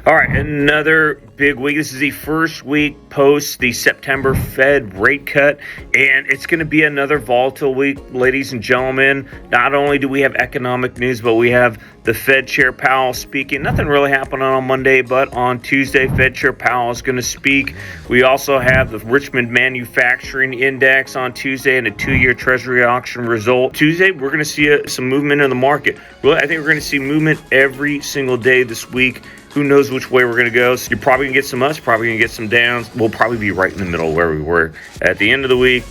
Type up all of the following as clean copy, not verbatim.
All right, another big week. This is the first week post the September Fed rate cut, and it's going to be another volatile week, ladies and gentlemen. Not only do we have economic news, but we have the Fed Chair Powell speaking. Nothing really happened on Monday, but on Tuesday, Fed Chair Powell is going to speak. We also have the Richmond Manufacturing Index on Tuesday and a 2-year Treasury auction result. Tuesday, we're going to see some movement in the market. Well, I think we're going to see movement every single day this week. Who knows which way we're going to go? So you're probably going to get some ups, probably going to get some downs. We'll probably be right in the middle where we were at the end of the week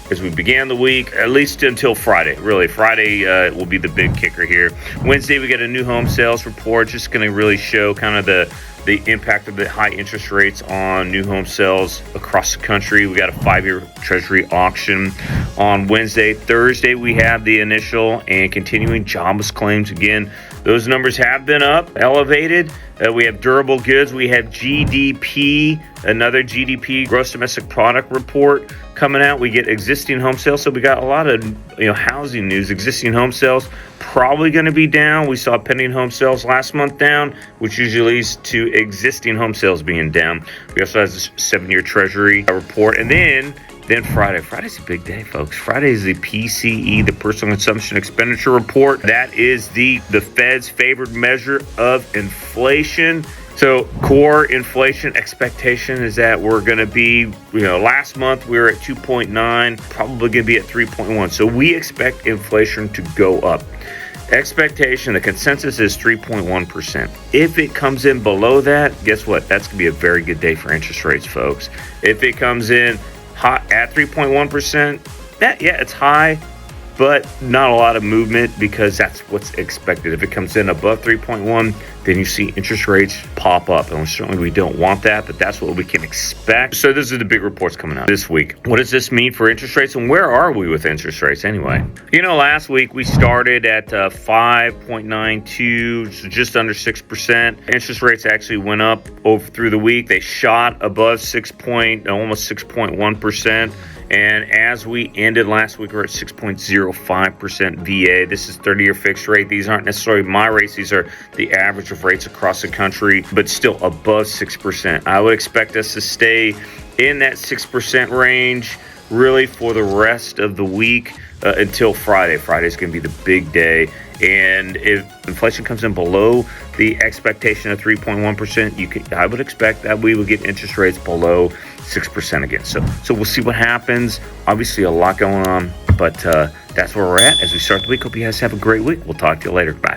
as we began the week, at least until Friday. Really, Friday will be the big kicker here. Wednesday, we get a new home sales report, just going to really show kind of the impact of the high interest rates on new home sales across the country. We got a 5-year Treasury auction on Wednesday. Thursday, we have the initial and continuing jobless claims. Again, those numbers have been up, elevated. We have durable goods. We have GDP, another GDP, gross domestic product report coming out. We get existing home sales. So we got a lot of housing news. Existing home sales probably going to be down. We saw pending home sales last month down, which usually leads to existing home sales being down. We also have this 7-year Treasury report. And then Friday's a big day, folks. Friday is the PCE, the Personal Consumption Expenditure Report. That is the Fed's favored measure of inflation. So core inflation expectation is that we're going to be, last month we were at 2.9, probably going to be at 3.1. So we expect inflation to go up. Expectation, the consensus is 3.1%. If it comes in below that, guess what? That's going to be a very good day for interest rates, folks. If it comes in hot at 3.1%, it's high, but not a lot of movement because that's what's expected. If it comes in above 3.1, then you see interest rates pop up. And certainly we don't want that, but that's what we can expect. So those are the big reports coming out this week. What does this mean for interest rates, and where are we with interest rates anyway? Last week we started at 5.92, so just under 6%. Interest rates actually went up through the week. They shot above almost 6.1%. And as we ended last week, we're at 6.05% VA. This is 30-year fixed rate. These aren't necessarily my rates. These are the average of rates across the country, but still above 6%. I would expect us to stay in that 6% range really for the rest of the week until Friday. Friday's going to be the big day. And if inflation comes in below the expectation of 3.1%, I would expect that we will get interest rates below 6% again. So we'll see what happens. Obviously, a lot going on, but that's where we're at as we start the week. Hope you guys have a great week. We'll talk to you later. Bye.